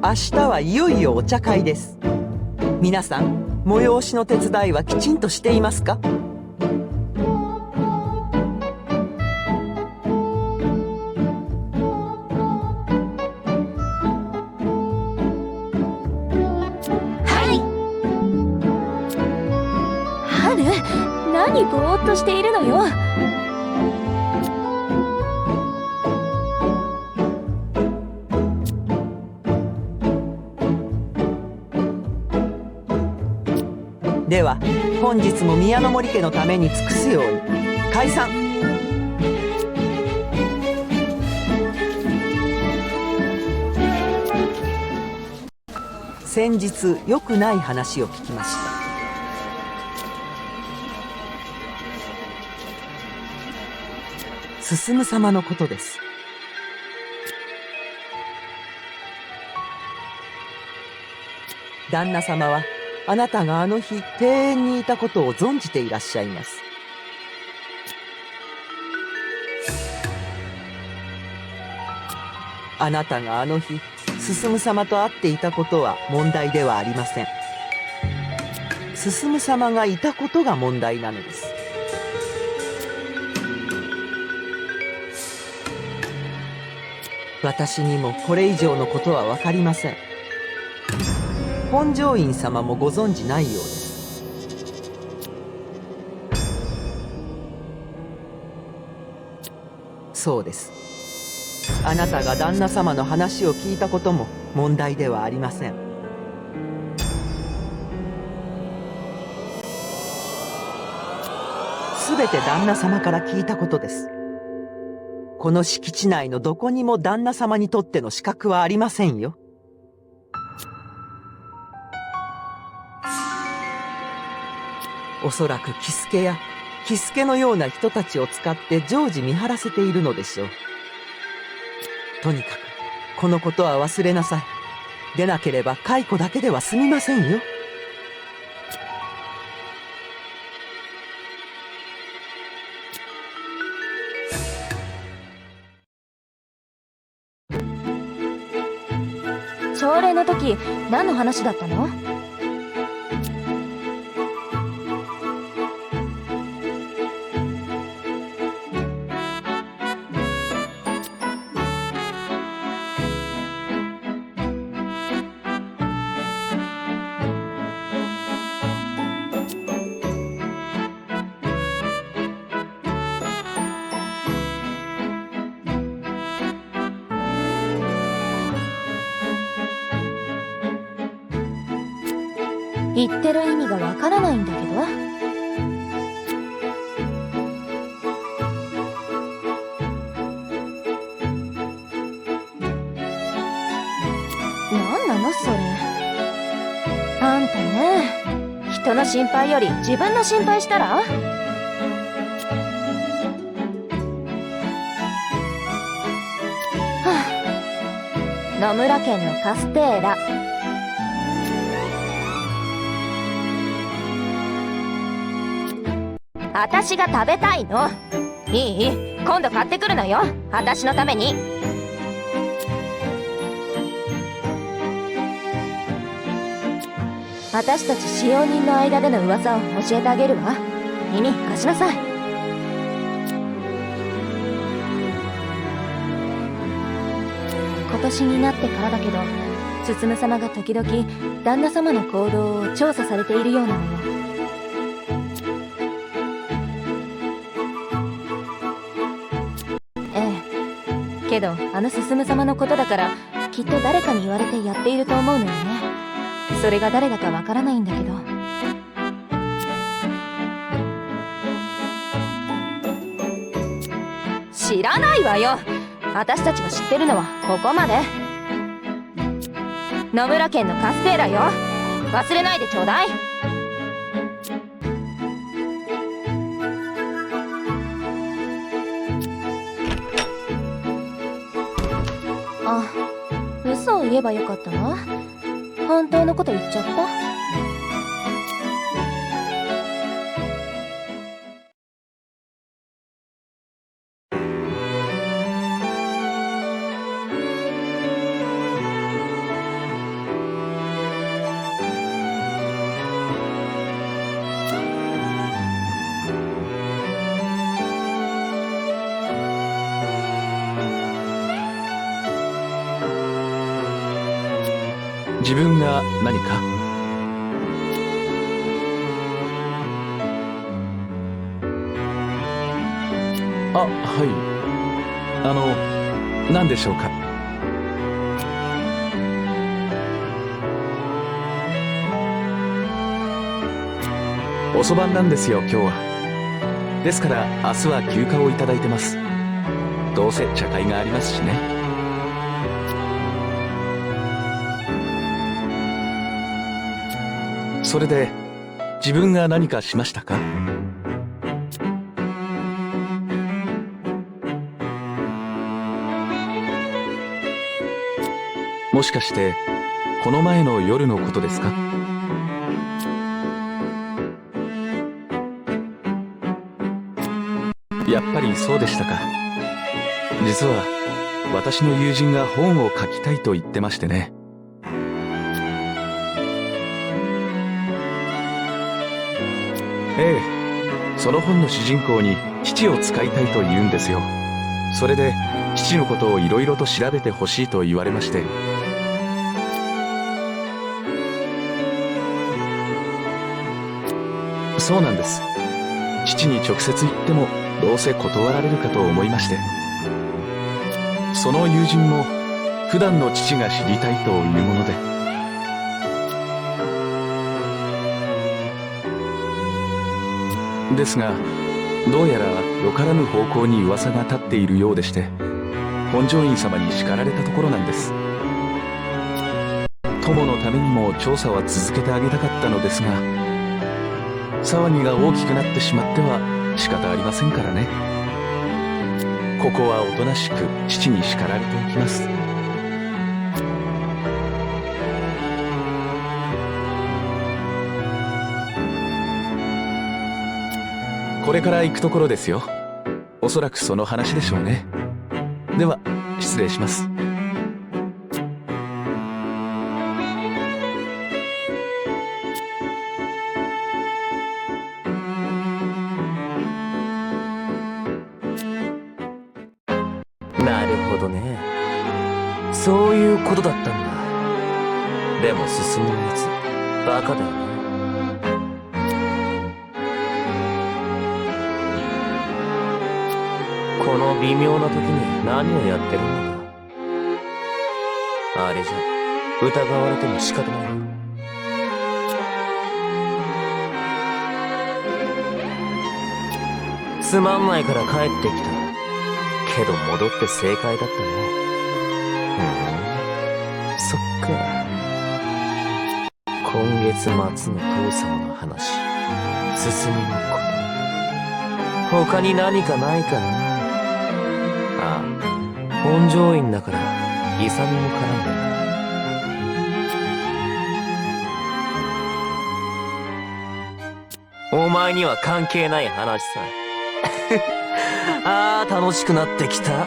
明日はいよいよお茶会です。皆さん、催しの手伝いはきちんとしていますか？はい。春、何ぼーっとしているのよ。では本日も宮の森家のために尽くすように解散。先日良くない話を聞きました。進様のことです。旦那様はあなたがあの日庭園にいたことを存じていらっしゃいます。あなたがあの日進様と会っていたことは問題ではありません。進様がいたことが問題なのです。私にもこれ以上のことは分かりません。本庄院様もご存じないようです。そうです。あなたが旦那様の話を聞いたことも問題ではありません。すべて旦那様から聞いたことです。この敷地内のどこにも旦那様にとっての資格はありませんよ。おそらく喜助や喜助のような人たちを使って常時見張らせているのでしょう。とにかくこのことは忘れなさい。でなければ解雇だけでは済みませんよ。朝礼の時何の話だったの？言ってる意味がわからないんだけど。なんなのそれ。あんたね、人の心配より自分の心配したら？はあ、野村家のカステーラ。私が食べたいの。いい？今度買ってくるのよ、私のために。私たち使用人の間での噂を教えてあげるわ。耳貸しなさい。今年になってからだけど、進様が時々旦那様の行動を調査されているようなのよ。けどあの進様のことだからきっと誰かに言われてやっていると思うのよね。それが誰だかわからないんだけど。知らないわよ。私たちが知ってるのはここまで。野村家のカステーラよ。忘れないでちょうだい。あ、嘘を言えばよかったわ。本当のこと言っちゃった。自分が何か？あ、はい。何でしょうか？遅番なんですよ、今日は。ですから明日は休暇をいただいてます。どうせ茶会がありますしね。それで自分が何かしましたか？もしかしてこの前の夜のことですか？やっぱりそうでしたか。実は私の友人が本を書きたいと言ってましてね。ええ、その本の主人公に父を使いたいと言うんですよ。それで父のことをいろいろと調べてほしいと言われまして。そうなんです。父に直接言ってもどうせ断られるかと思いまして。その友人も普段の父が知りたいというもので。ですがどうやらよからぬ方向に噂が立っているようでして、本庄院様に叱られたところなんです。友のためにも調査は続けてあげたかったのですが、騒ぎが大きくなってしまっては仕方ありませんからね。ここはおとなしく父に叱られておきます。これから行くところですよ。おそらくその話でしょうね。では失礼します。なるほどね。そういうことだったんだ。でも進むやつバカだよね。この微妙な時に何をやってるんだか。あれじゃ疑われても仕方ないよ。つまんないから帰ってきたけど戻って正解だったね。そっか。今月末の父様の話、進みのこと他に何かないかな。ああ、本庄院だから勇も絡んでる。お前には関係ない話さ。ああ、楽しくなってきた。